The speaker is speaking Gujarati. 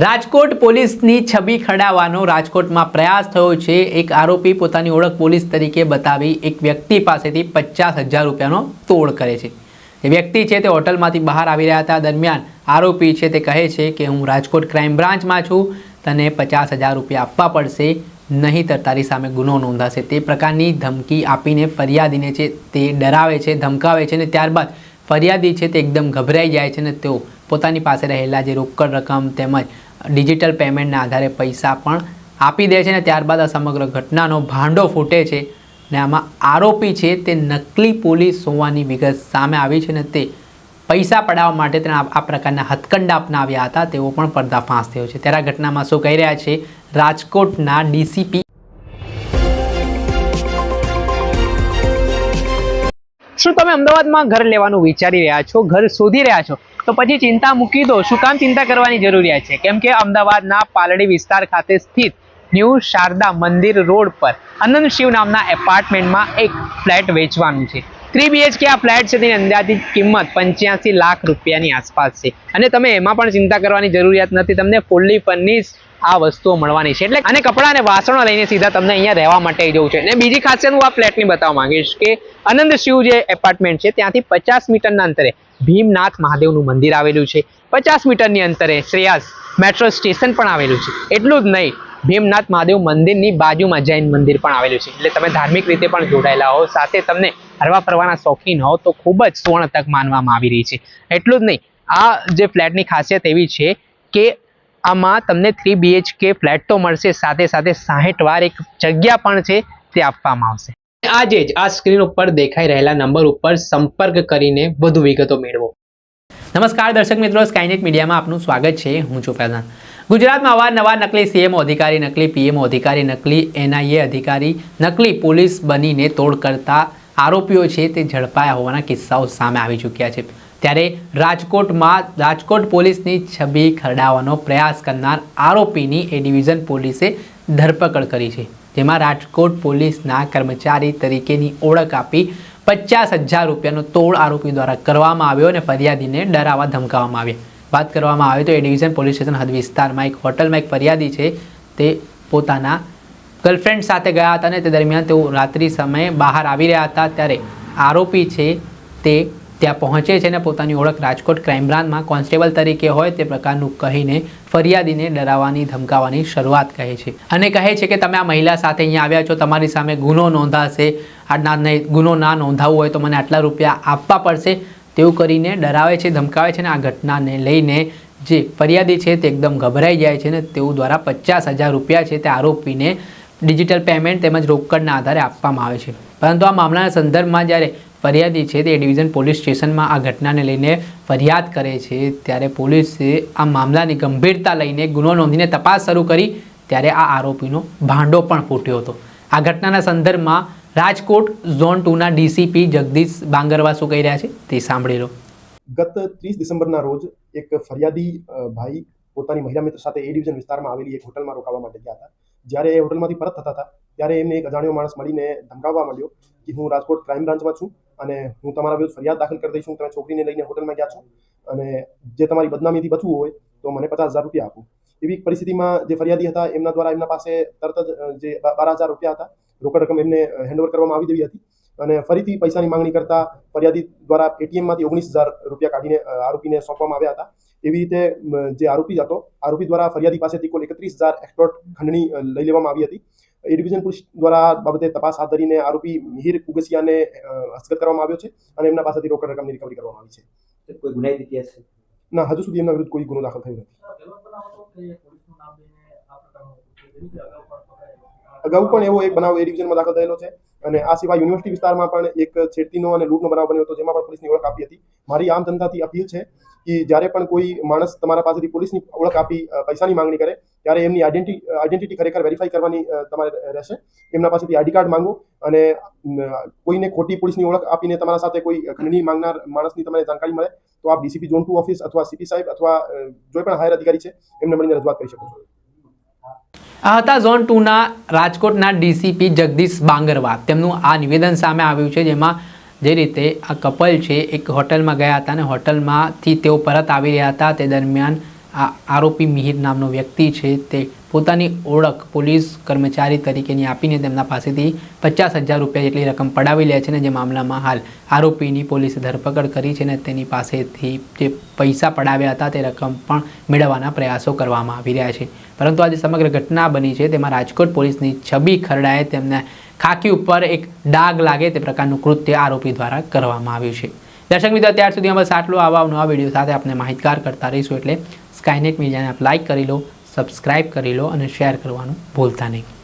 રાજકોટ પોલીસની છબી ખડાવવાનો રાજકોટમાં પ્રયાસ થયો છે। એક આરોપી પોતાની ઓળખ પોલીસ તરીકે બતાવી એક વ્યક્તિ પાસેથી 50,000 રૂપિયાનો તોડ કરે છે। એ વ્યક્તિ છે તે હોટલમાંથી બહાર આવી રહ્યા હતા। દરમિયાન આરોપી છે તે કહે છે કે હું રાજકોટ ક્રાઇમ બ્રાન્ચમાં છું, તને 50,000 રૂપિયા આપવા પડશે, નહીંતર તારી સામે ગુનો નોંધાશે। તે પ્રકારની ધમકી આપીને ફરિયાદીને છે તે ડરાવે છે, ધમકાવે છે અને ત્યારબાદ ફરિયાદી છે તે એકદમ ગભરાઈ જાય છે અને તેઓ પોતાની પાસે રહેલા જે રોકડ રકમ તેમજ ડિજિટલ પેમેન્ટના આધારે પૈસા પણ આપી દે છે અને ત્યારબાદ આ સમગ્ર ઘટનાનો ભાંડો ફૂટે છે ને આમાં આરોપી છે તે નકલી પોલીસ હોવાની વિગત સામે આવી છે અને તે પૈસા પડાવવા માટે તેણે આ પ્રકારના હથકંડા અપનાવ્યા હતા તેવો પણ પર્દાફાશ થયો છે। ત્યારે આ ઘટનામાં શું કહી રહ્યા છે રાજકોટના ડીસીપી? શું તમે અમદાવાદમાં ઘર લેવાનું વિચારી રહ્યા છો, ઘર શોધી રહ્યા છો, તો પછી ચિંતા મૂકી દો। શું કામ ચિંતા કરવાની જરૂરિયાત છે? કેમ કે અમદાવાદના પાલડી વિસ્તાર ખાતે સ્થિત ન્યૂ શારદા મંદિર રોડ પર આનંદ શિવ નામના એપાર્ટમેન્ટમાં એક ફ્લેટ વેચવાનું છે। 3 BHK આ ફ્લેટ છે તેની અંદાજિત કિંમત 85 લાખ રૂપિયાની આસપાસ છે અને તમે એમાં પણ ચિંતા કરવાની જરૂરિયાત નથી, તમને ફૂલ્લી ફર્નિશ આ વસ્તુઓ મળવાની છે। એટલે અને કપડાં અને વાસણો લઈને સીધા તમને અહીંયા રહેવા માટે જવું છે। અને બીજી ખાસિયત હું આ ફ્લેટની બતાવવા માંગીશ કે આનંદ શિવ જે એપાર્ટમેન્ટ છે ત્યાંથી 50 મીટરના અંતરે ભીમનાથ મહાદેવનું મંદિર આવેલું છે। 50 મીટરની અંતરે શ્રેયાસ મેટ્રો સ્ટેશન પણ આવેલું છે। એટલું જ નહીં, ભીમનાથ મહાદેવ મંદિરની બાજુમાં જૈન મંદિર પણ આવેલું છે। એટલે તમે ધાર્મિક રીતે પણ જોડાયેલા હો, સાથે તમને હરવા ફરવાના શોખીન હો તો ખૂબ જ સુવર્ણ તક માનવામાં આવી રહી છે। એટલું જ નહીં, આ જે ફ્લેટની ખાસિયત એવી છે કે આમાં તમને 3 BHK ફ્લેટ તો મળશે, સાથે સાથે 60 વાર એક જગ્યા પણ છે તે આપવામાં આવશે। આજે જ આ સ્ક્રીન ઉપર દેખાઈ રહેલા નંબર ઉપર સંપર્ક કરીને વધુ વિગતો મેળવો। નમસ્કાર દર્શક મિત્રો, સ્કાયનેટ મીડિયામાં આપનું સ્વાગત છે। હું છું ફૈઝાન। ગુજરાતમાં અવારનવાર નકલી CMO અધિકારી, નકલી PMO અધિકારી, નકલી NIA અધિકારી, નકલી પોલીસ બનીને તોડ કરતા આરોપીઓ છે તે ઝડપાયા હોવાના કિસ્સાઓ સામે આવી ચૂક્યા છે। ત્યારે રાજકોટમાં રાજકોટ પોલીસની છબી ખરડાવવાનો પ્રયાસ કરનાર આરોપીની એ ડિવિઝન પોલીસે ધરપકડ કરી છે, જેમાં રાજકોટ પોલીસના કર્મચારી તરીકેની ઓળખ આપી 50,000 રૂપિયાનો તોડ આરોપી દ્વારા કરવામાં આવ્યો અને ફરિયાદીને ડરાવવા ધમકાવવામાં આવ્યા। વાત કરવામાં આવે તો એ ડિવિઝન પોલીસ સ્ટેશન હદ વિસ્તારમાં એક હોટલમાં એક ફરિયાદી છે તે પોતાના ગર્લફ્રેન્ડ સાથે ગયા હતા અને તે દરમિયાન તેઓ રાત્રિ સમયે બહાર આવી રહ્યા હતા। ત્યારે આરોપી છે તે ત્યાં પહોંચે છે અને પોતાની ઓળખ રાજકોટ ક્રાઇમ બ્રાન્ચમાં કોન્સ્ટેબલ તરીકે હોય તે પ્રકારનું કહીને ફરિયાદીને ડરાવવાની ધમકાવવાની શરૂઆત કહે છે અને કહે છે કે તમે આ મહિલા સાથે અહીંયા આવ્યા છો, તમારી સામે ગુનો નોંધાશે, ગુનો ના નોંધાવવો હોય તો મને આટલા રૂપિયા આપવા પડશે તેવું કરીને ડરાવે છે, ધમકાવે છે અને આ ઘટનાને લઈને જે ફરિયાદી છે તે એકદમ ગભરાઈ જાય છે અને તેઓ દ્વારા 50,000 રૂપિયા છે તે આરોપીને ડિજિટલ પેમેન્ટ તેમજ રોકડના આધારે આપવામાં આવે છે। પરંતુ આ મામલાના સંદર્ભમાં જ્યારે ફરિયાદી છે તે ડિવિઝન પોલીસ સ્ટેશનમાં આ ઘટનાને લઈને ફરિયાદ કરે છે ત્યારે પોલીસે આ મામલાની ગંભીરતા લઈને ગુનો નોંધીને તપાસ શરૂ કરી ત્યારે આ આરોપીનો ભાંડો પણ ફૂટ્યો હતો। આ ઘટનાના સંદર્ભમાં રાજકોટ ઝોન 2ના ડીસીપી જગદીશ બાંગરવા શું કહી રહ્યા છે તે સાંભળી લો। ગત 30 ડિસેમ્બરના રોજ એક ફરિયાદી ભાઈ પોતાની મહિલા મિત્ર સાથે એ ડિવિઝન વિસ્તારમાં આવેલી એક હોટલમાં રોકાવા માટે ગયા હતા। જ્યારે એ હોટલમાંથી પરત થતા હતા ત્યારે એમને એક અજાણ્યો માણસ મળીને ધમકાવવા માંડ્યો કે હું રાજકોટ ક્રાઇમ બ્રાન્ચમાં છું અને હું તમારા વિરુદ્ધ ફરિયાદ દાખલ કરી દઈશું, તમે છોકરીને લઈને હોટલમાં ગયા છો અને જે તમારી બદનામીથી બચવું હોય તો મને 50,000 રૂપિયા આપો। એવી પરિસ્થિતિમાં જે ફરિયાદી હતા એમના દ્વારા એમના પાસે તરત જ જે 12,000 રૂપિયા હતા રોકડ રકમ એમને હેન્ડઓવર કરવામાં આવી દેવી હતી અને ફરીથી પૈસાની માંગણી કરતા ફરિયાદી દ્વારા ATMમાંથી 19,000 રૂપિયા કાઢીને આરોપીને સોંપવામાં આવ્યા હતા। એવી રીતે જે આરોપી હતો, આરોપી દ્વારા ફરિયાદી પાસેથી કુલ 31,000 એક્સટોર્ટ ખંડણી લઈ લેવામાં આવી હતી। એ ડિવિઝન પોલીસ દ્વારા બાબતે તપાસ હાથ ધરીને આરોપી મિહિર કુગસિયાને હસ્તગત કરવામાં આવ્યો છે અને એમના પાસેથી રોકડ રકમની રિકવરી કરવામાં આવી છે। કોઈ ગુનાહિત ઇતિહાસ છે? ના, હજુ સુધી એમના વિરુદ્ધ કોઈ ગુનો દાખલ થયો નથી। અગાઉ પણ એવો એક બનાવ એ ડિવિઝનમાં દાખલ થયેલો છે અને આ સિવાય યુનિવર્સિટી વિસ્તારમાં પણ એક છેડતીનો અને લૂંટનો બનાવ બન્યો હતો જેમાં પણ પોલીસની ઓળખ આપી હતી। મારી આમ જનતાથી અપીલ છે કે જ્યારે પણ કોઈ માણસ તમારા પાસેથી પોલીસની ઓળખ આપી પૈસાની માંગણી કરે ત્યારે એમની આઈડેન્ટિટી ખરેખર વેરીફાઈ કરવાની તમારે રહેશે। એમના પાસેથી આઈડી કાર્ડ માંગો અને કોઈને ખોટી પોલીસની ઓળખ આપીને તમારા સાથે કોઈ ખંડણી માંગનાર માણસની તમને જાણકારી મળે તો આપ ડીસીપી ઝોન 2 ઓફિસ અથવા સીપી સાહેબ અથવા કોઈ પણ હાયર અધિકારી છે એમને મળીને રજૂઆત કરી શકો છો। આ હતા ઝોન 2ના રાજકોટના ડીસીપી જગદીશ બાંગરવા। તેમનું આ નિવેદન સામે આવ્યું છે જેમાં જે રીતે આ કપલ છે એક હોટલમાં ગયા હતા અને હોટલમાંથી તેઓ પરત આવી રહ્યા હતા તે દરમિયાન આ આરોપી મિહિર નામનો વ્યક્તિ છે તે પોતાની ઓળખ પોલીસ કર્મચારી તરીકેની આપીને તેમના પાસેથી 50,000 રૂપિયા જેટલી રકમ પડાવી લે છે ને જે મામલામાં હાલ આરોપીની પોલીસે ધરપકડ કરી છે ને તેની પાસેથી જે પૈસા પડાવ્યા હતા તે રકમ પણ મેળવવાના પ્રયાસો કરવામાં આવી રહ્યા છે. પરંતુ આજે સમગ્ર ઘટના બની છે તેમાં રાજકોટ પોલીસની છબી ખરડાએ તેમને ખાકી ઉપર એક ડાઘ લાગે તે પ્રકારનું કૃત્ય આરોપી દ્વારા કરવામાં આવ્યું છે. દર્શક મિત્રો, ત્યાર સુધી બસ આટલું. આવા નવા વિડીયો સાથે આપણે માહિતગાર કરતા રહીશું, એટલે સ્કાયનેટ મીડિયાને આપ લાઇક કરી લો, સબસ્ક્રાઇબ કરી લો અને શેર કરવાનું ભૂલતા નહીં.